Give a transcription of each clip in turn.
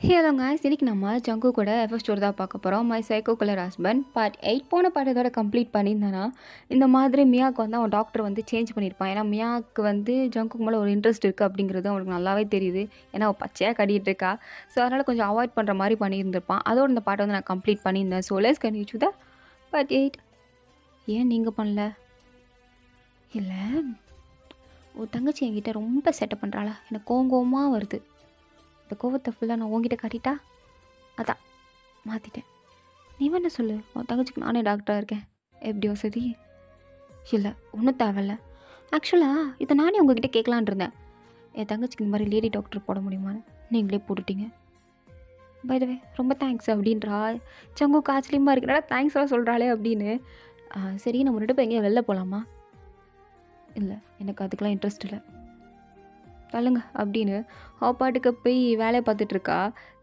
Hello guys, இன்னைக்கு நம்ம ஜங்கு கூட எஃப்எஃப் ஸ்டோர் தான் பார்க்க போகிறோம். My psycho colour husband part 8 போன பாட்டு இதோட கம்ப்ளீட் பண்ணியிருந்தானா இந்த மாதிரி மியாவுக்கு வந்து அவன் டாக்டர் வந்து சேஞ்ச் பண்ணியிருப்பான். ஏன்னா மியாவுக்கு வந்து ஜங்குக்கு மேலே ஒரு இன்ட்ரெஸ்ட் இருக்குது அப்படிங்கிறது அவனுக்கு நல்லாவே தெரியுது. ஏன்னா அவள் பச்சையாக கட்டிகிட்டு இருக்கா. ஸோ அதனால் கொஞ்சம் அவாய்ட் பண்ணுற மாதிரி பண்ணியிருந்திருப்பான். அதோட இந்த பாட்டை வந்து நான் கம்ப்ளீட் பண்ணியிருந்தேன். So let's continue the part 8. ஏன் நீங்கள் பண்ணல? இல்லை, ஒரு தங்கச்சி என்கிட்ட ரொம்ப செட்டப் பண்ணுறாளா, எனக்கு கோவமாக வருது. இந்த கோவத்தை ஃபுல்லாக நான் உங்ககிட்ட காட்டிட்டா அதான் மாற்றிட்டேன். நீ வேணா சொல்லு, உன் தங்கச்சிக்கு நானே டாக்டராக இருக்கேன். எப்படி வசதி? இல்லை, ஒன்றும் தேவையில்ல. ஆக்சுவலாக இதை நானே உங்ககிட்ட கேட்கலான் இருந்தேன். என் தங்கச்சிக்கு இந்த மாதிரி லேடி டாக்டர் போட முடியுமான்னு நீங்களே போட்டுட்டீங்க. பை த வே ரொம்ப தேங்க்ஸ் அப்படின்றா. சங்கு காய்ச்சலியமாக இருக்கிறா, தேங்க்ஸ் எல்லாம் சொல்கிறாளே அப்படின்னு. சரி, நம்ம 2 பேரும் எங்கேயும் வெளில போகலாமா? இல்லை, எனக்கு அதுக்கெலாம் இன்ட்ரெஸ்ட் இல்லை, தள்ளுங்க அப்படின்னு அவள் பாட்டுக்கு போய் வேலையை பார்த்துட்ருக்கா.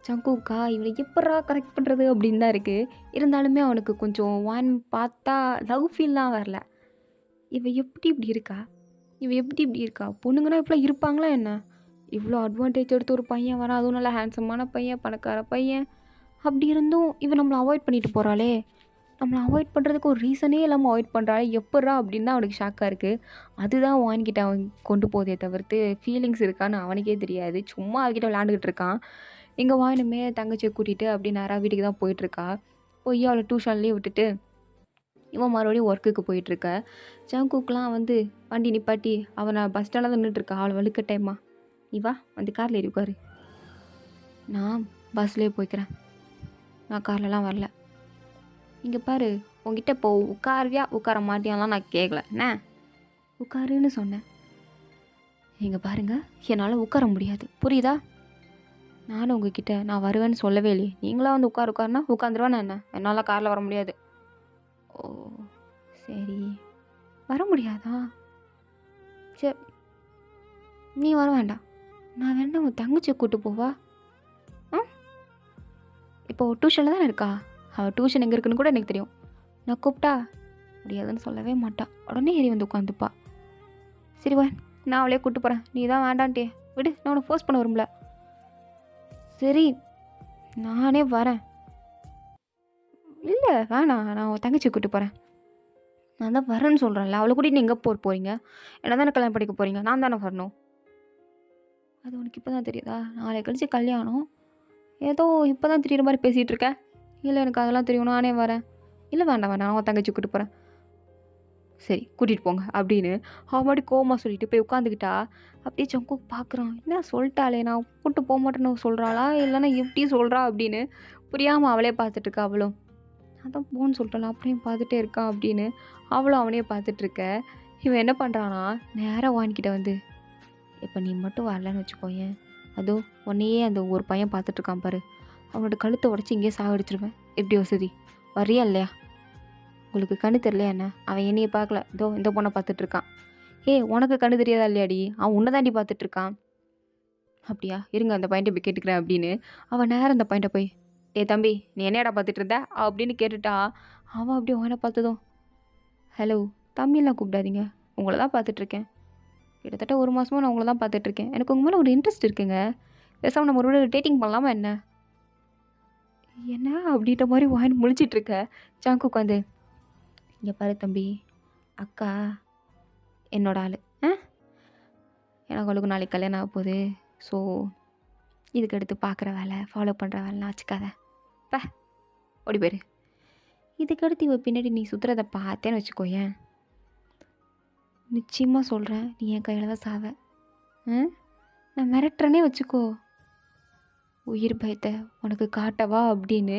சங்குக்கா இவனை எப்படா கரெக்ட் பண்ணுறது அப்படின்னு தான் இருக்குது. இருந்தாலுமே அவனுக்கு கொஞ்சம் பார்த்தா லவ் ஃபீல்லாம் வரல. இவள் எப்படி இப்படி இருக்கா, இப்படி இருக்கா? பொண்ணுங்கன்னா இப்படிலாம் இருப்பாங்களா என்ன? இவ்வளோ அட்வான்டேஜ் எடுத்து ஒரு பையன் வரான், அதுவும் நல்லா ஹேண்ட்ஸமான பையன், பணக்கார பையன். அப்படி இருந்தும் இவன் நம்மளை அவாய்ட் பண்ணிட்டு போகிறாளே. நம்மளை அவாய்ட் பண்ணுறதுக்கு ஒரு ரீசனே இல்லாமல் அவாய்ட் பண்ணுறாளே, எப்பட்றா அப்படின்னு தான் அவனுக்கு ஷாக்காக இருக்குது. அதுதான் வாங்கிட்ட அவன் கொண்டு போதே தவிர்த்து ஃபீலிங்ஸ் இருக்கான்னு அவனுக்கே தெரியாது. சும்மா அவகிட்ட விளையாண்டுக்கிட்டு இருக்கான். எங்கள் வாயினுமே தங்கச்சியை கூட்டிகிட்டு அப்படி நேராக வீட்டுக்கு தான் போயிட்டுருக்கா. போய் அவளை டியூஷன்லேயே விட்டுட்டு இவன் மறுபடியும் ஒர்க்குக்கு போயிட்டுருக்க. ஜங்குக்கெலாம் வந்து வண்டி நிப்பாட்டி அவனை பஸ் ஸ்டாண்டில் தான் நின்றுட்டுருக்கா. அவளை வழுக்க டைமா, நீ வா வந்து காரில் ஏறி உட்காரு. நான் பஸ்லேயே போய்க்கிறேன், நான் கார்லலாம் வரல. இங்கே பாரு, உங்ககிட்ட இப்போ உட்காருவியா உட்கார மாட்டியாலாம் நான் கேட்கல, என்ன உட்காருன்னு சொன்னேன். இங்கே பாருங்க, என்னால் உட்கார முடியாது, புரியுதா? நானும் உங்ககிட்ட நான் வருவேன்னு சொல்லவே இல்லையே. நீங்களாம் வந்து உட்காருன்னா உட்காந்துருவேன். என்ன, என்னால் காரில் வர முடியாது. ஓ சரி, வர முடியாதா? சரி, நீ வர வேண்டாம். நான் வேணா உன் தங்கச்சியை கூப்பிட்டு போவா? இப்போ டியூஷனில் தானே இருக்கா. அவள் டியூஷன் எங்கே இருக்குன்னு கூட எனக்கு தெரியும். நான் கூப்பிட்டா முடியாதுன்னு சொல்லவே மாட்டான். உடனே ஏறி வந்து உட்காந்துப்பா. சரி வா, நான் அவளையே கூப்பிட்டு போகிறேன். நீ தான் வேண்டான்ட்டே விடு, நான் உன்னை ஃபோர்ஸ் பண்ண வரும்ல. சரி, நானே வரேன். இல்லை வேணாம், நான் உன் தங்கச்சி கூப்பிட்டு போகிறேன். நான் தான் வரேன்னு சொல்கிறேன்ல, அவளை கூட்டிகிட்டு நீங்கள் போகிறீங்க? என்ன தானே கல்யாணம் படிக்க போகிறீங்க, நான் தானே வரணும். அது உனக்கு இப்போ தான் தெரியுதா? நாளை கழிச்சு கல்யாணம். ஏதோ இப்போ தான் தெரியுற மாதிரி பேசிகிட்டு இருக்கேன். இல்லை, எனக்கு அதெல்லாம் தெரியும், நானே வரேன். இல்லை வேண்டாம், நான் உன் தங்கச்சி கூப்பிட்டு போகிறேன். சரி, கூட்டிகிட்டு போங்க அப்படின்னு அவன் மாதிரி கோவமாக சொல்லிட்டு போய் உட்காந்துக்கிட்டா. அப்படியே சங்கு பார்க்குறான், என்ன சொல்லிட்டாளே, நான் கூப்பிட்டு போக மாட்டேன்னு சொல்கிறாளா இல்லைன்னா எப்படி சொல்கிறா அப்படின்னு புரியாமல் அவளே பார்த்துட்ருக்கா. அவளும் அதான் போன்னு சொல்லிட்டாளா, அப்படியும் பார்த்துட்டே இருக்கான் அப்படின்னு அவளும் அவனையே பார்த்துட்ருக்க. இவன் என்ன பண்ணுறான்னா, நேராக வாங்கிக்கிட்ட வந்து, இப்போ நீ மட்டும் வரலன்னு வச்சுக்கோயேன், அதுவும் உன்னையே அந்த ஒரு பையன் பார்த்துட்ருக்கான் பாரு, அவனோட கழுத்தை உடச்சி இங்கேயே சாகடிச்சிருவேன். எப்படி வசதி? வரியா இல்லையா? உங்களுக்கு கண்ணு தெரியலையா என்ன? அவன் என்னையை பார்க்கல, இதோ இந்த பொண்ணை பார்த்துட்ருக்கான். உனக்கு கண்ணு தெரியாதா இல்லையாடி? அவன் உன்னை தாண்டி பார்த்துட்ருக்கான். அப்படியா, இருங்க அந்த பையன்ட்ட போய் கேட்டுக்கிறேன் அப்படின்னு அவன் நேரம் அந்த பையன்ட்ட போய், தம்பி நீ என்னடா பார்த்துட்டு இருந்த அப்படின்னு கேட்டுட்டா. அவன் அப்படியே அவனை பார்த்ததும், ஹலோ தம்பிலாம் கூப்பிடாதீங்க, உங்களை தான் பார்த்துட்ருக்கேன். கிட்டத்தட்ட 1 மாதமாக நான் உங்களை தான் பார்த்துட்ருக்கேன். எனக்கு உங்கள் மேலே ஒரு இன்ட்ரெஸ்ட் இருக்குங்க. பேசாமல் நம்ம ஒரு டேட்டிங் பண்ணலாமா என்ன? என்ன அப்படின்ற மாதிரி வாயின் முழிச்சிட்ருக்க. ஜாங்கு உட்காந்து, இங்கே பாரு தம்பி, அக்கா என்னோட ஆள். எனக்கு அவளுக்கு நாளைக்கு கல்யாணம் ஆக போகுது. ஸோ இதுக்கு எடுத்து பார்க்குற வேலை, ஃபாலோ பண்ணுற வேலைலாம் வச்சுக்காத. ஓடி போயிரு. இதுக்கடுத்து இவ பின்னாடி நீ சுற்றுறதை பார்த்தேன்னு வச்சுக்கோயேன், நிச்சயமாக சொல்கிறேன், நீ என் கையில் தான் சாவ. நான் மிரட்டுறேனே வச்சுக்கோ. உயிர் பயத்தை உனக்கு காட்டவா அப்படின்னு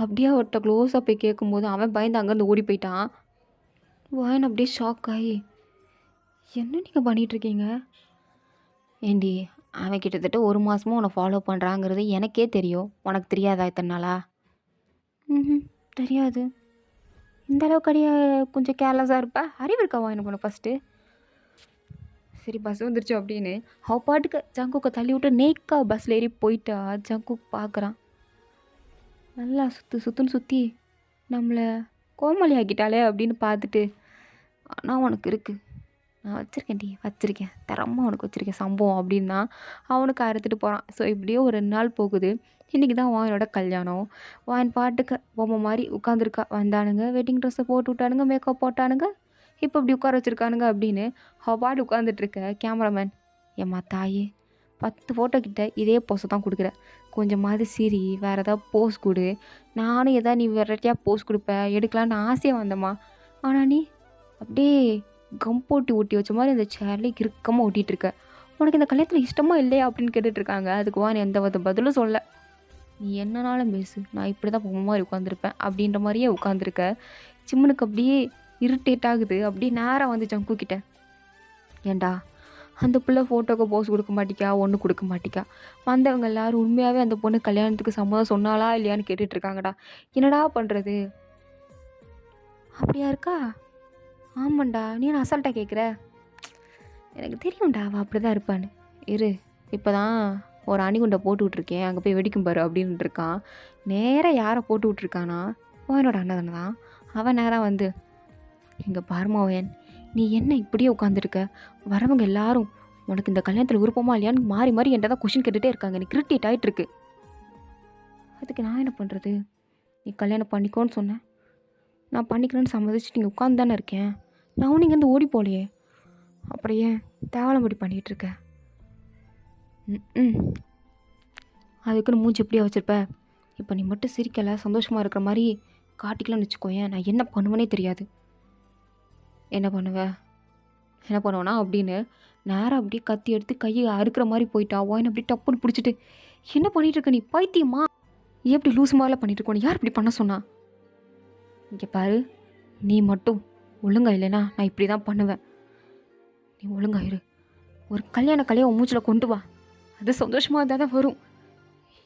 அப்படியே அவர்கிட்ட க்ளோஸாக போய் கேட்கும்போது அவன் பயந்து அங்கேருந்து ஓடி போயிட்டான். வாயன் அப்படியே ஷாக் ஆகி, என்ன நீங்கள் பண்ணிகிட்ருக்கீங்க? ஏண்டி, அவன் கிட்டத்தட்ட 1 மாதமும் உன்னை ஃபாலோ பண்ணுறாங்கிறது எனக்கே தெரியும், உனக்கு தெரியாதா இத்தனை நாளா? தெரியாது. இந்த அளவுக்கு அடியா கொஞ்சம் கேர்லெஸ்ஸாக இருப்பா? அறிவு இருக்காவா எனக்கு உனக்கு ஃபஸ்ட்டு? சரி பஸ் வந்துருச்சு அப்படின்னு அவள் பாட்டுக்கு ஜங்குக்கை தள்ளி விட்டு நேக்காக பஸ்ஸில் ஏறி போயிட்டா. ஜங்குக் பார்க்குறான், நல்லா சுற்றுன்னு சுற்றி நம்மளை கோமாளி ஆக்கிட்டாளே அப்படின்னு பார்த்துட்டு, ஆனால் உனக்கு இருக்குது, நான் வச்சுருக்கேன்டி வச்சுருக்கேன் தரமாக உனக்கு வச்சுருக்கேன் சம்பவம் அப்படின்னா அவனுக்கு அறுத்துட்டு போகிறான். ஸோ இப்படியே ஒரு 2 நாள் போகுது. இன்றைக்கி தான் வாயனோட கல்யாணம். வாயன் பாட்டுக்கு பொம்மை மாதிரி உட்காந்துருக்கா. வந்தானுங்க, வெட்டிங் ட்ரெஸ்ஸை போட்டு விட்டானுங்க, மேக்கப் போட்டானுங்க, இப்போ இப்படி உட்கார வச்சுருக்கானுங்க அப்படின்னு அவள் பாட்டு உட்காந்துட்ருக்க. கேமராமேன், ஏம்மா தாயே 10 ஃபோட்டோ கிட்ட இதே போஸை தான் கொடுக்குற, கொஞ்சமாவது சிரி, வேறு ஏதாவது போஸ் கொடு. நானும் எதாவது நீ வெரைட்டியாக போஸ் கொடுப்ப எடுக்கலான்னு ஆசையாக வந்தம்மா. ஆனால் நீ அப்படியே கம் போட்டு ஒட்டி வச்ச மாதிரி அந்த சேர்லேயே இறுக்கமாக ஒட்டிகிட்டு இருக்க. உனக்கு இந்த கல்யாணத்தில் இஷ்டமா இல்லையா அப்படின்னு கேட்டுட்ருக்காங்க. அதுக்கு வான் எந்த வித பதிலும் சொல்ல. நீ என்னனாலும் பேசு, நான் இப்படி தான் பொம்மை மாதிரி உட்காந்துருப்பேன் அப்படின்ற மாதிரியே உட்காந்துருக்க. சிம்முனுக்கு அப்படியே இரிட்டேட் ஆகுது. அப்படியே நேராக வந்து ஜங்கு கிட்ட, ஏண்டா அந்த பிள்ளை ஃபோட்டோக்கு போஸ் கொடுக்க மாட்டிக்கா, ஒன்றும் கொடுக்க மாட்டிக்கா, வந்தவங்க எல்லாரும் உண்மையாகவே அந்த பொண்ணு கல்யாணத்துக்கு சம்மதம் சொன்னாலா இல்லையான்னு கேட்டுட்ருக்காங்கடா, என்னடா பண்ணுறது? அப்படியா இருக்கா? ஆமாண்டா, நீ என்ன அசால்ட்டாக கேட்குற? எனக்கு தெரியும்டா அவள் அப்படி தான் இருப்பான்னு. இரு, இப்போ தான் ஒரு அணிகுண்டை போட்டு விட்ருக்கேன், அங்கே போய் வெடிக்கும் பாரு அப்படின்ட்டு இருக்கான். நேராக யாரை போட்டு விட்ருக்கானா? ஓயனோட அண்ணன் தான். அவன் நேராக வந்து, இங்கே பாருமா ஓயன், நீ என்ன இப்படியே உட்காந்துருக்க? வரவங்க எல்லாரும் உனக்கு இந்த கல்யாணத்தில் விருப்பமா இல்லையான்னு மாறி மாறி என்கிட்ட தான் கொஷின் கேட்டுகிட்டே இருக்காங்க. எனக்கு இரிட்டேட் ஆகிட்டுருக்கு. அதுக்கு நான் என்ன பண்ணுறது? நீ கல்யாணம் பண்ணிக்கோன்னு சொன்னேன், நான் பண்ணிக்கிறேன்னு சம்மதிச்சுட்டு இங்கே உட்காந்து தானே இருக்கேன். நான் இங்கேருந்து ஓடி போகலையே, அப்புறம் ஏன் தேவலம்படி பண்ணிகிட்ருக்க? அதுக்குன்னு மூஞ்சி எப்படியா வச்சுருப்ப? இப்போ நீ மட்டும் சிரிக்கலை, சந்தோஷமாக இருக்கிற மாதிரி காட்டிக்கலாம்னு வச்சுக்கோயேன், நான் என்ன பண்ணுவேனே தெரியாது. என்ன பண்ணுவேனா அப்படின்னு நேராக அப்படியே கத்தி எடுத்து கையை அறுக்கிற மாதிரி போயிட்டா. ஓயன் அப்படியே டப்புன்னு பிடிச்சிட்டு, என்ன பண்ணிகிட்ருக்க நீ? பைத்தியமா? ஏன் இப்படி லூஸ் மாதிரிலாம் பண்ணிகிட்ருக்கோம்? யார் இப்படி பண்ண சொன்னா? இங்கே பாரு, நீ மட்டும் ஒழுங்கா இல்லைனா நான் இப்படி தான் பண்ணுவேன். நீ ஒழுங்காயிரு. ஒரு கல்யாண கலையை உன் மூச்சில் கொண்டு வா, அது சந்தோஷமாக இருந்தால் தான் வரும்.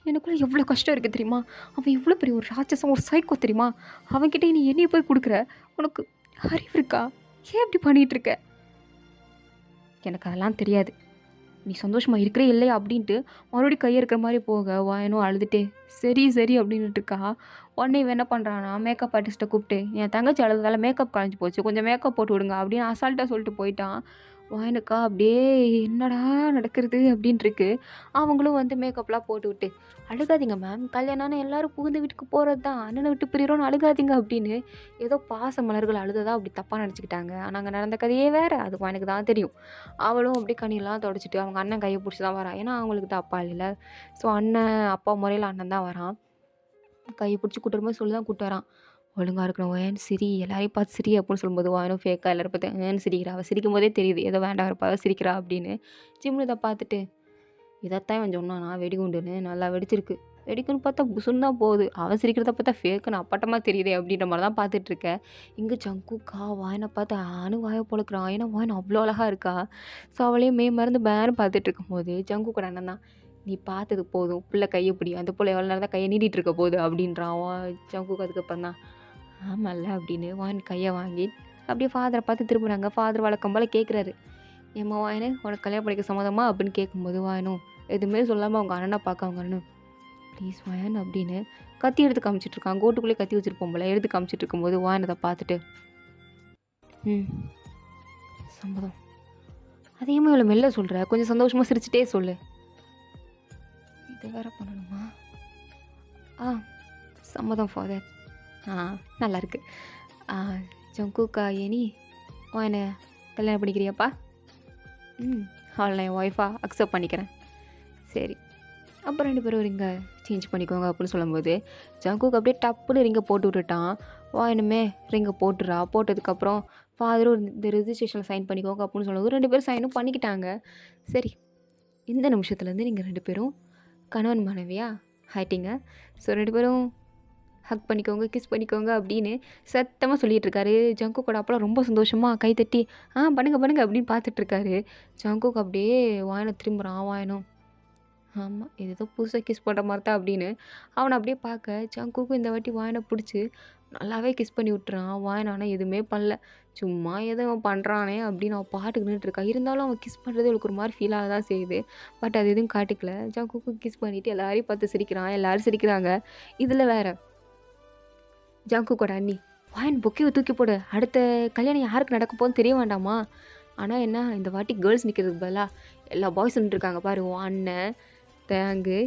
எனக்குள்ளே எவ்வளோ கஷ்டம் இருக்குது தெரியுமா? அவன் எவ்வளோ பெரிய ஒரு ராட்சசம், ஒரு சைக்கோ தெரியுமா? அவன்கிட்ட நீ என்னையை போய் கொடுக்குற? உனக்கு அறிவு இருக்கா? ஏன் இப்படி பண்ணிகிட்ருக்க? எனக்கு அதெல்லாம் தெரியாது. நீ சந்தோஷமாக இருக்கிறே இல்லையா அப்படின்ட்டு மறுபடியும் கையை இருக்கிற மாதிரி போக வாயனும் அழுதுகிட்டே சரி சரி அப்படின்ட்டு இருக்கா. உடனே இவன் என்ன பண்ணுறான்னா, மேக்கப் ஆர்டிஸ்ட்டை கூப்பிட்டு, என் தங்கச்சி அழுதுதால மேக்கப் கலைஞ்சி போச்சு, கொஞ்சம் மேக்கப் போட்டு விடுங்க அப்படின்னு அசால்ட்டாக சொல்லிட்டு போயிட்டான். வாயனுக்கா அப்படியே என்னடா நடக்கிறது அப்படின்ட்டு இருக்கு. அவங்களும் வந்து மேக்கப்லாம் போட்டு விட்டு, அழுகாதீங்க மேம், கல்யாணம்னு எல்லோரும் புகுந்த வீட்டுக்கு போகிறது தான், அண்ணனை விட்டு பிரிகிறோன்னு அழுகாதீங்க அப்படின்னு ஏதோ பாச மலர்கள் அழுததான் அப்படி தப்பாக நினச்சிக்கிட்டாங்க. ஆனால் அங்கே நடந்த கதையே வேறு, அது எனக்கு தான் தெரியும். அவளும் அப்படி கண்ணியெல்லாம் தொடச்சிட்டு அவங்க அண்ணன் கையை பிடிச்சி தான் வரான். ஏன்னா அவங்களுக்கு தான் அப்பா இல்லை. ஸோ அண்ணன் அப்பா முறையில் அண்ணன் தான் வரான். கையை பிடிச்சி கூட்டுறம்போது சொல்லி தான் கூட்டு வரான். ஒழுங்காக இருக்கணும் ஏன் சிரி, எல்லாரையும் பார்த்து சிரி அப்படின்னு சொல்லும்போது வாயனும் ஃபேக்காக எல்லோரும் பார்த்து ஏன்னு சிரிக்கிறா. அவள் சிரிக்கும் போதே தெரியுது ஏதோ வேண்டாம் இருப்பா சிரிக்கிறா அப்படின்னு. ஜிம்னு இதை பார்த்துட்டு, இதைத்தான் இவன் சொன்னானா வெடிகுண்டுன்னு, நல்லா வெடிச்சிருக்கு, வெடிக்குன்னு பார்த்தா புசுன்னு தான் போகுது, அவன் சிரிக்கிறத பார்த்தா ஃபேக்குன்னு அப்பட்டமாக தெரியுதே அப்படின்ற மாதிரி தான் பார்த்துட்ருக்கேன். இங்கே ஜங்குக்கா வாயனை பார்த்து வாயை பொழுக்கிறான். ஏன்னா வாயன் அவ்வளோ அழகாக இருக்கா. ஸோ அவளையும் மறந்து பேரும் பார்த்துட்டு இருக்கும்போது ஜங்குக்கூட அண்ணன் தான், நீ பார்த்தது போதும், பிள்ளை கையை பிடி, அந்த பிள்ளை எவ்வளோ நேரம் தான் கையை நீட்டிகிட்டு இருக்க போகுது அப்படின்றான். ஜங்குக்கு அதுக்கப்புறம் தான் ஆமாம்ல அப்படின்னு வாயன் கையை வாங்கி அப்படியே ஃபாதரை பார்த்து திரும்புகிறாங்க. ஃபாதர் வழக்கம் போல் கேட்குறாரு, ஏம்மா வாயனு உனக்கு கல்யாணம் பண்ணிக்க சம்மதமா அப்படின்னு கேட்கும்போது வாயனும் எதுவுமே சொல்லாமல் அவங்க அண்ணனை பார்க்க அவங்க அண்ணனும் ப்ளீஸ் வாயன் அப்படின்னு கத்தி எடுத்து காமிச்சிட்ருக்கான். கோட்டுக்குள்ளேயே கத்தி வச்சுருப்போம் போல எடுத்து காமிச்சிட்டு இருக்கும்போது வாயன் அதை பார்த்துட்டு சம்மதம், அதையுமே இவ்வளோ மெல்ல சொல்கிற, கொஞ்சம் சந்தோஷமாக சிரிச்சிட்டே சொல்லு. இதை வேற பண்ணணுமா? சம்மதம் ஃபாதர். நல்லாயிருக்கு. ஜங்குக்கா ஏனி என்ன கல்யாணம் பண்ணிக்கிறியாப்பா? அவளை நான் என் ஒய்ஃபாக அக்செப்ட் பண்ணிக்கிறேன். சரி, அப்புறம் 2 பேரும் ரிங்கை சேஞ்ச் பண்ணிக்கோங்க அப்படின்னு சொல்லும்போது ஜங்குக்கு அப்படியே டப்புன்னு ரிங்கை போட்டு விட்டுட்டான். வாயனுமே ரிங்கை போட்டுறா. போட்டதுக்கப்புறம் ஃபாதரும் இந்த ரிஜிஸ்ட்ரேஷனில் சைன் பண்ணிக்கோங்க அப்படின்னு சொல்லும்போது 2 பேரும் சைனும் பண்ணிக்கிட்டாங்க. சரி, இந்த நிமிஷத்துலேருந்து நீங்கள் 2 பேரும் கணவன் மனைவியா ஆயிட்டீங்க. ஸோ 2 பேரும் ஹக் பண்ணிக்கோங்க, கிஸ் பண்ணிக்கோங்க அப்படின்னு சத்தமாக சொல்லிகிட்டு இருக்காரு. ஜங்குக்கோட அப்பெல்லாம் ரொம்ப சந்தோஷமாக கைத்தட்டி பண்ணுங்க அப்படின்னு பார்த்துட்ருக்காரு. ஜங்குக்கு அப்படியே வாயனை திரும்புகிறான். வாயனும் ஆமாம் இது ஏதோ புதுசாக கிஸ் பண்ணுற மாதிரி தான் அப்படின்னு அவனை அப்படியே பார்க்க ஜங்குக்கும் இந்த வாட்டி வாயனை பிடிச்சி நல்லாவே கிஸ் பண்ணி விட்டுறான். வாயன் ஆனால் எதுவுமே பண்ணல, சும்மா ஏதோ அவன் பண்ணுறானே அப்படின்னு அவன் பாட்டுக்கு நின்றுட்டுருக்கா. இருந்தாலும் அவன் கிஸ் பண்ணுறது அவளுக்கு ஒரு மாதிரி ஃபீலாக தான் செய்யுது. பட் அது எதுவும் காட்டிக்கல. ஜங்குக்கும் கிஸ் பண்ணிவிட்டு எல்லாரையும் பார்த்து சிரிக்கிறான். எல்லோரும் சிரிக்கிறாங்க. இதில் வேறு ஜங்குக்கோட அண்ணி, வாயன் பொக்கையை தூக்கி போடு, அடுத்த கல்யாணம் யாருக்கு நடக்க போகுதுன்னு தெரிய வேண்டாமா, ஆனால் என்ன இந்த வாட்டி கேர்ள்ஸ் நிற்கிறதுக்கு பதிலாக எல்லா பாய்ஸ் நின்றுருக்காங்க பாரு. உன் அண்ணன், தேங்கு,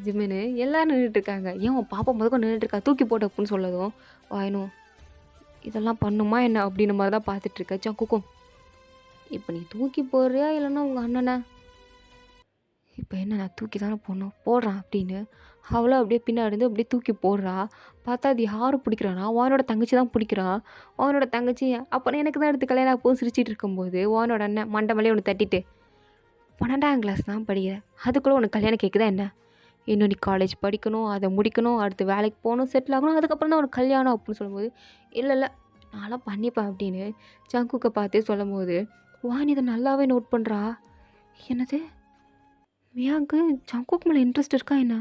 ஜிமினு எல்லோரும் நின்றுட்டுருக்காங்க. ஏன் உன் பாப்பா முதல்ல நின்றுட்டுருக்கா, தூக்கி போட்டு அப்படின்னு சொல்லதும் வாயனும் இதெல்லாம் பண்ணுமா என்ன அப்படின்ற மாதிரி தான் பார்த்துட்ருக்க. ஜங்குக்கும் இப்போ நீ தூக்கி போடுறியா இல்லைன்னா உங்கள் அண்ணனை இப்போ என்ன நான் தூக்கி தானே போடணும் போடுறான் அப்படின்னு அவளும் அப்படியே பின்னாடி இருந்து அப்படியே தூக்கி போடுறா. பார்த்தா அது யாரும் பிடிக்கிறானா, வானோட தங்கச்சி தான் பிடிக்கிறான். வானோட தங்கச்சி அப்புறம் எனக்கு தான் எடுத்து கல்யாணம் அப்போ சிரிச்சிட்டு இருக்கும்போது வானோட அண்ணன் மண்டை மேலே ஒன்று தட்டிட்டு 12ஆம் கிளாஸ் தான் படிக்கிறேன், அதுக்குள்ளே உனக்கு கல்யாணம் கேட்குதா என்ன, இன்னும் நீ காலேஜ் படிக்கணும், அதை முடிக்கணும், அடுத்து வேலைக்கு போகணும், செட்டில் ஆகணும், அதுக்கப்புறம் தான் உனக்கு கல்யாணம் அப்படின்னு சொல்லும்போது இல்லை நான்லாம் பண்ணிப்பேன் அப்படின்னு ஜங்குக்கை பார்த்தே சொல்லும்போது வான் இதை நல்லாவே நோட் பண்ணுறா. என்னது மியாவுக்கு ஜங்குக் மேலே இன்ட்ரெஸ்ட் இருக்கா என்ன,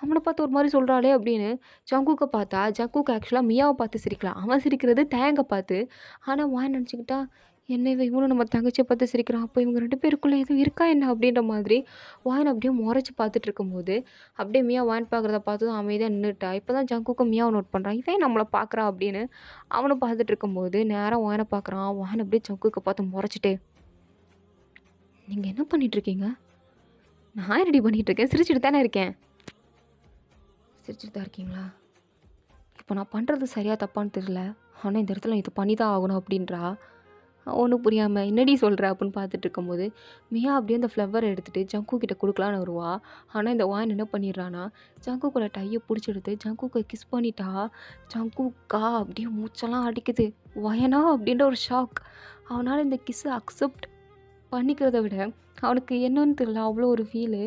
அவனை பார்த்து ஒரு மாதிரி சொல்கிறாளே அப்படின்னு ஜங்குக்கை பார்த்தா ஜங்குக் ஆக்சுவலாக மியாவை பார்த்து சிரிக்கலாம், அவன் சிரிக்கிறது தேங்கை பார்த்து. ஆனால் வான் நினச்சிக்கிட்டா என்ன இவனும் நம்ம தங்கச்சியை பார்த்து சிரிக்கிறான், அப்போ இவங்க 2 பேருக்குள்ளே எதுவும் இருக்கா என்ன அப்படின்ற மாதிரி வான் அப்படியே முறைச்சி பார்த்துட்டு இருக்கும்போது அப்படியே மியா வான் பார்க்குறத பார்த்து அமைதியாக நின்றுட்டா. இப்போ தான் ஜங்குக்கும் மியாவை நோட் பண்ணுறான், இவன் நம்மளை பார்க்குறான் அப்படின்னு அவனை பார்த்துட்டு இருக்கும்போது நேராக வானை பார்க்குறான். வான் அப்படியே ஜங்குக்கை பார்த்து முறைச்சிட்டே நீங்கள் என்ன பண்ணிகிட்ருக்கீங்க, நான் ரெடி பண்ணிகிட்ருக்கேன், சிரிச்சுட்டு தானே இருக்கேன். சிரிச்சுட்டு தான் இருக்கீங்களா, இப்போ நான் பண்ணுறது சரியாக தப்பான்னு தெரியல, ஆனால் இந்த இடத்துல இது பண்ணி தான் ஆகணும் அப்படின்றா. ஒன்றும் புரியாமல் என்னடி சொல்கிற அப்படின்னு பார்த்துட்டு இருக்கும்போது மியா அப்படியே அந்த ஃப்ளவரை எடுத்துகிட்டு ஜங்கு கிட்ட கொடுக்கலான்னு வருவா. ஆனால் இந்த வான் என்ன பண்ணிடுறானா ஜங்குக்கோட டையை பிடிச்செடுத்து ஜங்குக்கை கிஸ் பண்ணிட்டா. ஜங்குக்கா அப்படியே மூச்செல்லாம் அடிக்குது. வயனா அப்படின்ற ஒரு ஷாக். அவனால் இந்த கிஸ்ஸை அக்செப்ட் பண்ணிக்கிறத விட அவனுக்கு என்னன்னு தெரியல, அவ்வளோ ஒரு ஃபீலு.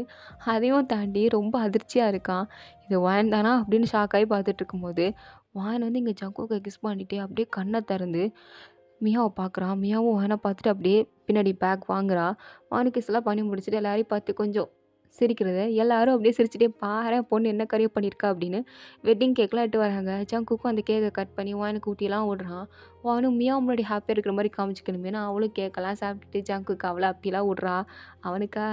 அதையும் தாண்டி ரொம்ப அதிர்ச்சியாக இருக்கான். இது வான் தானா அப்படின்னு ஷாக்காகி பார்த்துட்டு இருக்கும்போது வான் வந்து இங்கே ஜங்குக்கை கிஸ் பண்ணிட்டு அப்படியே கண்ணை திறந்து மியாவை பார்க்குறான். மியாவும் வானை பார்த்துட்டு அப்படியே பின்னாடி பேக் வாங்குறா. வானுக்கு கிஸ்லாம் பண்ணி முடிச்சுட்டு எல்லாரையும் பார்த்து கொஞ்சம் சிரிக்கிறது. எல்லாரும் அப்படியே சிரிச்சுட்டே பாரேன் பொண்ணு என்ன கரியர் பண்ணியிருக்கா அப்படின்னு வெட்டிங் கேக்லாம் இட்டு வராங்க. ஜங்குக்கும் அந்த கேக்கை கட் பண்ணி வானுக்கு ஊட்டிலாம் விடுறான். வானும் மியா முன்னாடி ஹாப்பியாக இருக்கிற மாதிரி காமிச்சிக்கணுமேனா அவளும் கேக்கெல்லாம் சாப்பிட்டுட்டு ஜங்குக்கு அவளை அப்படிலாம் விட்றா. அவனுக்கா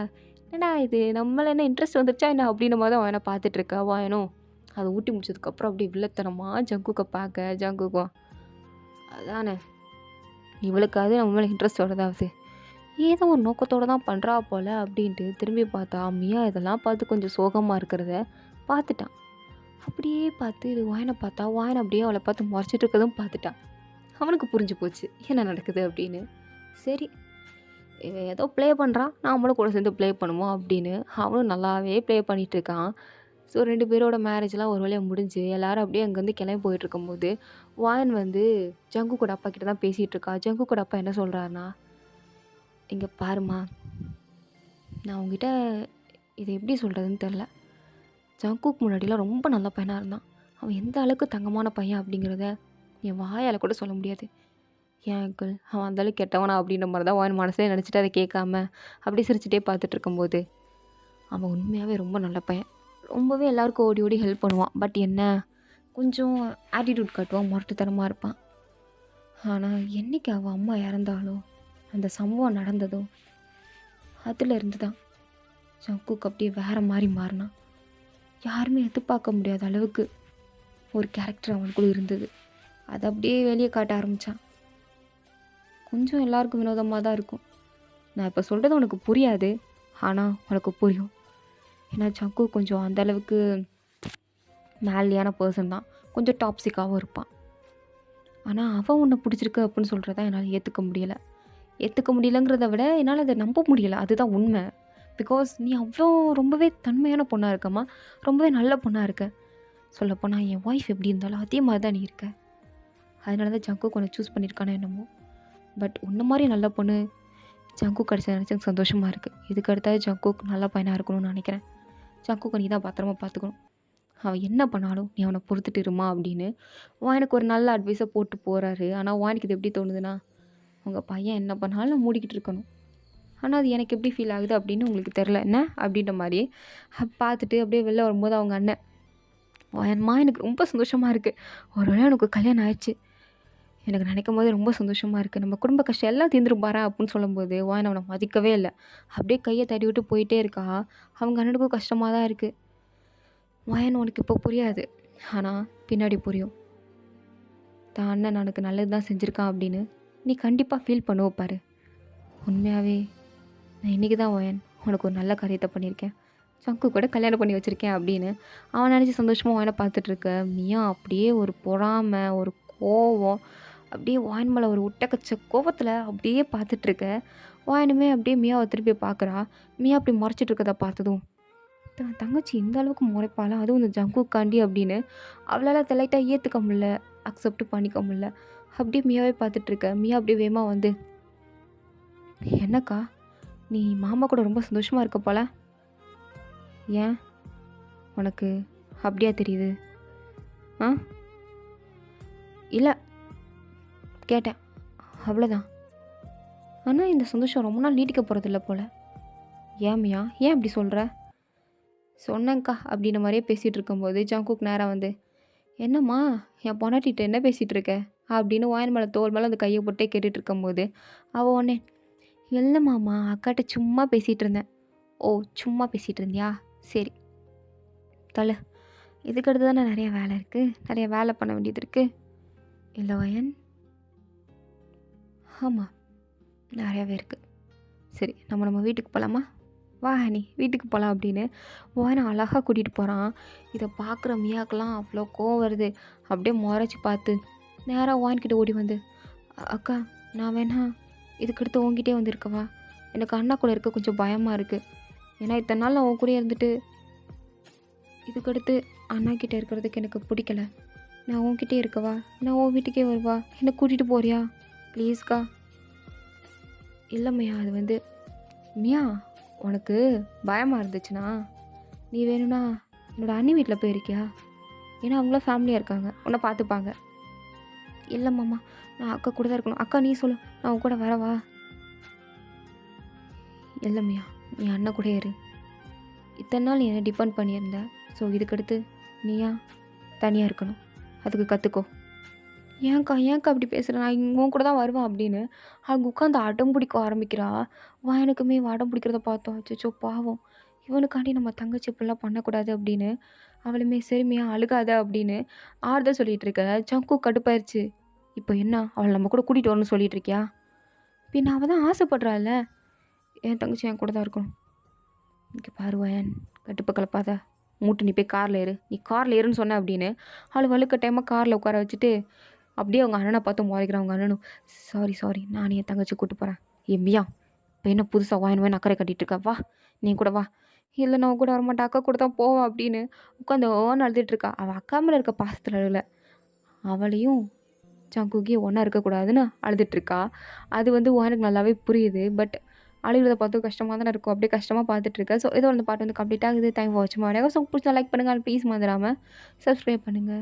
என்னடா இது நம்மள என்ன இன்ட்ரெஸ்ட் வந்துருச்சா என்ன அப்படின்ற மாதிரி தான் அவனை பார்த்துட்ருக்கா. வாயனும் அதை ஊட்டி முடிச்சதுக்கப்புறம் அப்படியே வில்லத்தனமாக ஜங்குக்கை பார்க்க ஜங்குக்கும் அதானே இவளுக்காவது நம்ம மேலே இன்ட்ரெஸ்ட் வரதாவது ஏதோ ஒரு நோக்கத்தோடு தான் பண்ணுறா போல் அப்படின்ட்டு திரும்பி பார்த்தா மியா இதெல்லாம் பார்த்து கொஞ்சம் சோகமாக இருக்கிறத பார்த்துட்டான். அப்படியே பார்த்து இது வாயனை பார்த்தா வாயனை அப்படியே அவளை பார்த்து முறைச்சிட்டு இருக்கதும் பார்த்துட்டான். அவனுக்கு புரிஞ்சு போச்சு என்ன நடக்குது அப்படின்னு. சரி இவன் ஏதோ ப்ளே பண்ணுறான், நாமளும் கூட சேர்ந்து ப்ளே பண்ணுவோம் அப்படின்னு அவனும் நல்லாவே ப்ளே பண்ணிகிட்டு இருக்கான். ஸோ 2 பேரோட மேரேஜ்லாம் ஒரு வழியாக முடிஞ்சு எல்லோரும் அப்படியே அங்கேருந்து கிளம்பி போயிட்டுருக்கும்போது வாயன் வந்து ஜங்கு கூட அப்பா கிட்ட தான் பேசிகிட்டு இருக்கா. ஜங்கு கூட அப்பா என்ன சொல்கிறாருன்னா, இங்கே பாருமா, நான் உங்ககிட்ட இதை எப்படி சொல்கிறதுன்னு தெரில. ஜங்குக்கு முன்னாடிலாம் ரொம்ப நல்ல பையனாக இருந்தான். அவன் எந்த அளவுக்கு தங்கமான பையன் அப்படிங்கிறத என் வாயால் கூட சொல்ல முடியாது. ஏன் அங்கிள் அவன் அந்தளவுக்கு கெட்டவனா அப்படின்ற மாதிரி தான் வாயன் மனசே நினச்சிட்டு அதை கேட்காம அப்படி சிரிச்சுட்டே பார்த்துட்டு இருக்கும்போது அவன் உண்மையாகவே ரொம்ப நல்ல பையன். ரொம்பவே எல்லாருக்கும் ஓடி ஓடி ஹெல்ப் பண்ணுவான். பட் என்ன கொஞ்சம் ஆட்டிடியூட் காட்டுவான், முரட்டுத்தனமாக இருப்பான். ஆனால் என்றைக்கு அவள் அம்மா இறந்தாலோ அந்த சம்பவம் நடந்ததோ அதில் இருந்து தான் ஜங்குக்கு அப்படியே வேறு மாதிரி மாறினான். யாருமே எதிர்பார்க்க முடியாத அளவுக்கு ஒரு கேரக்டர் அவனுக்குள்ளே இருந்தது. அதை அப்படியே வெளியே காட்ட ஆரம்பித்தான். கொஞ்சம் எல்லாருக்கும் வினோதமாக தான் இருக்கும். நான் இப்போ சொல்கிறது உனக்கு புரியாது, ஆனால் உனக்கு புரியும். ஏன்னா ஜங்கு கொஞ்சம் அந்தளவுக்கு மேலியான பர்சன் தான், கொஞ்சம் டாக்ஸிக்காகவும் இருப்பான். ஆனால் அவன் உன்னை பிடிச்சிருக்கு அப்படின்னு சொல்கிறத என்னால் ஏற்றுக்க முடியலங்கிறத விட என்னால் அதை நம்ப முடியலை, அதுதான் உண்மை. பிகாஸ் நீ அவ்வளோ ரொம்பவே தன்மையான பொண்ணாக இருக்கம்மா, ரொம்பவே நல்ல பொண்ணாக இருக்க. சொல்லப்போனால் என் ஒய்ஃப் எப்படி இருந்தாலும் அதே மாதிரி தான் நீ இருக்க. அதனால தான் ஜங்கு உன்னை சூஸ் பண்ணியிருக்கானே என்னமோ. பட் உன்ன மாதிரி நல்ல பொண்ணு ஜங்கு கிடச்ச நினச்சி எனக்கு சந்தோஷமாக இருக்குது. இதுக்கு அடுத்தது ஜங்குக்கு நல்ல பையனாக இருக்கணும்னு நினைக்கிறேன். ஜங்குக்கு நீ தான் பத்திரமா பார்த்துக்கணும். அவன் என்ன பண்ணாலும் நீ அவனை பொறுத்துட்டு இருமா அப்படின்னு வானுக்கு ஒரு நல்ல அட்வைஸை போட்டு போகிறாரு. ஆனால் வானுக்கு இது எப்படி தோணுதுன்னா, உங்கள் பையன் என்ன பண்ணாலும் மூடிக்கிட்டு இருக்கணும். ஆனால் அது எனக்கு எப்படி ஃபீல் ஆகுது அப்படின்னு உங்களுக்கு தெரில என்ன அப்படின்ற மாதிரி பார்த்துட்டு அப்படியே வெளில வரும்போது அவங்க அண்ணன், வாயன்மா எனக்கு ரொம்ப சந்தோஷமாக இருக்குது, ஒரு வேளை எனக்கு கல்யாணம் ஆயிடுச்சு, எனக்கு நினைக்கும் போது ரொம்ப சந்தோஷமாக இருக்குது, நம்ம குடும்ப கஷ்டம் எல்லாம் தீர்ந்துரும் பாரா அப்படின்னு சொல்லும்போது வாயன் அவனை மதிக்கவே இல்லை. அப்படியே கையை தட்டி விட்டு போயிட்டே இருக்கா. அவங்க அண்ணனுக்கும் கஷ்டமாக தான் இருக்குது. வாயன் உனக்கு இப்போ புரியாது, ஆனால் பின்னாடி புரியும். தான் அண்ணன் எனக்கு நல்லது தான் செஞ்சுருக்கான் அப்படின்னு நீ கண்டிப்பாக ஃபீல் பண்ணுவ பாரு. உண்மையாவே நான் இன்னைக்கு தான் ஒயன் உனக்கு ஒரு நல்ல காரியத்த பண்ணியிருக்கேன். சங்கு கூட கல்யாணம் பண்ணி வச்சிருக்கேன் அப்படின்னு அவன் நினச்சு சந்தோஷமா ஒயன பார்த்துட்ருக்க. மியா அப்படியே ஒரு பொறாமை, ஒரு கோவம், அப்படியே ஒயன் மேல ஒரு உட்டக்கச்ச கோவத்துல அப்படியே பார்த்துட்ருக்க. ஒயனுமே அப்படியே மியாவ திருப்பி பார்க்குறா. மியா அப்படி முறைச்சிட்டு இருக்கத பார்த்ததும், தன் தங்கச்சி இந்த அளவுக்கு முறைப்பாளா? அதுவும் இந்த ஜங்குக்காண்டி அப்படின்னு அவளால அத லைட்டா ஏத்துக்க முடில. அக்செப்ட் பண்ணிக்க முடில. அப்படியே மியாவே பார்த்துட்ருக்க. மியா அப்படியே வேகமா வந்து, "என்னக்கா? நீ மாமா கூட ரொம்ப சந்தோஷமா இருக்க போல. ஏன்? உனக்கு அப்படியா தெரியுது? ஆ? இல்ல கேட்டேன். அவ்வளோதான். ஆனா இந்த சந்தோஷம் ரொம்ப நாள் நீட்டிக்க போறதில்ல போல. ஏன் மியா? ஏன் அப்படி சொல்ற?" "சொன்னேன்க்கா" அப்படின்ன மாரியே பேசிட்டு இருக்கும்போது, ஜங்குக் நேரா வந்து, "என்னம்மா என் பொண்டாட்டிட்ட என்ன பேசிட்டு இருக்க?" அப்படின்னு வாயின் மேல தோள் மேல அந்த கைய போட்டே கேட்டுட்டு இருக்கும்போது, அவ உடனே, "இல்ல மாமா, அக்காட்ட சும்மா பேசிட்டு இருந்தேன்." "ஓ! சும்மா பேசிட்டு இருந்தியா? சரி. தல. இதுக்கு அடுத்து தானே நெறைய வேலை இருக்கு. நெறைய வேலை பண்ண வேண்டியது இருக்கு." "இல்ல வயன்." "ஆமா. நெறையாவே இருக்கு." "சரி நம்ம நம்ம வீட்டுக்கு போலாமா? வா ஹனி வீட்டுக்கு போலாம்." அப்படின்னு வயன அழகா கூட்டிட்டு போறான். இத பார்க்குற மியாக்கெல்லாம் அவ்வளோ கோவம் வருது. அப்படியே மொறச்சு பார்த்து, நேரா வான்கிட்ட ஓடி வந்து, அக்கா நான் வேணா இதுக்கடுத்து உன்கிட்டயே வந்து இருக்கவா? எனக்கு அண்ணா கூட இருக்க கொஞ்சம் பயமா இருக்கு. ஏன்னா இத்தன நாள் நான் உன் கூடயே இருந்துட்டு, இதுக்கடுத்து அண்ணா கிட்ட இருக்கிறதுக்கு எனக்கு பிடிக்கல. நான் உன்கிட்டயே இருக்கவா? நான் உன் வீட்டுக்கே வரவா? என்ன கூட்டிட்டு போறியா? ப்ளீஸ்க்கா." "இல்ல மியா அது வந்து." "மியா உனக்கு பயமா இருந்துச்சுன்னா, நீ வேணும்னா என்னோட அண்ணி வீட்ல போய் இருக்கியா? ஏன்னா அவங்களாம் ஃபேமிலியா இருக்காங்க. உன்ன பார்த்துப்பாங்க." "இல்ல மாமா. நான் அக்கா கூட தான் இருக்கணும்." "அக்கா நீ சொல்லு. நான் உன் கூட வரவா?" "இல்ல மியா. நீ அண்ணன் கூடயே இரு. இத்தன நாள் நீ என்ன டிபெண்ட் பண்ணியிருந்த. ஸோ இதுக்கடுத்து நீயா தனியா இருக்கணும். அதுக்கு கத்துக்கோ." "ஏன்க்கா ஏன்க்கா இப்படி பேசுற? நான் உன் கூட தான் வருவேன்." அப்படின்னு அங்க உட்காந்து அடம் பிடிக்க ஆரம்பிக்கிறா. எனக்குமே இவ அடம் பிடிக்கிறத பார்த்தோம். அச்சச்சோ பாவம்! இவனுக்காண்டி நம்ம தங்கச்சி இப்படிலாம் பண்ணக்கூடாது அப்படின்னு அவளுமே "சரிம்மியா அழுகாத" அப்படின்னு ஆறுதல் சொல்லிட்டு இருக்க. சங்கு கடுப்பாயிருச்சு. "இப்போ என்ன? அவள நம்ம கூட கூட்டிட்டு வரணும்னு சொல்லிட்டு இருக்கியா? பின்ன அவ தான் ஆசைப்படுறாள்ல. என் தங்கச்சி என் கூட தான் இருக்கணும்." "இங்க பாரு வயன், கடுப்ப கலப்பாத. மூட்டு நீ போய் கார்ல ஏறு. நீ கார்ல ஏறுன்னு சொன்ன." அப்படின்னு அவள வலுக்கட்டாயமா கார்ல உட்கார வச்சுட்டு அப்படியே அவங்க அண்ணன பார்த்து முறைக்கிறான். அவங்க அண்ணனும், "சாரி சாரி நானே என் தங்கச்சிய கூட்டு போறேன்." "ஏய் மியா! இப்ப என்ன புதுசா வாயின் வாயின்னு அக்கறை காட்டிட்டு இருக்க? வா! நீ என் கூட வா." "இல்ல நான் உன் கூட வரமாட்டேன். அக்கா கூட தான் போவேன்." அப்படின்னு உட்காந்து ஓன்னு அழுதுட்டு இருக்கா. அவ அக்கா மேல இருக்க பாசத்துல அழுவல. அவளையும் ஜங்குகியும் ஒண்ணா இருக்கக்கூடாதுன்னு அழுதுட்டு இருக்கா. அது வந்து வானுக்கு நல்லாவே புரியுது. பட் அழுகுறத பார்த்து கஷ்டமா தானே இருக்கும். அப்படியே கஷ்டமா பார்த்துட்டு இருக்கா. ஸோ இதோட இந்த பாட்டு வந்து கம்ப்ளீட் ஆகுது. தேங்க் ஃபார் வாட்சிங் மை வீடியோ. ஸோ பிடிச்சா லைக் பண்ணுங்க. அண்ட் ப்ளீஸ் மறந்துடாம சப்ஸ்கிரைப் பண்ணுங்க.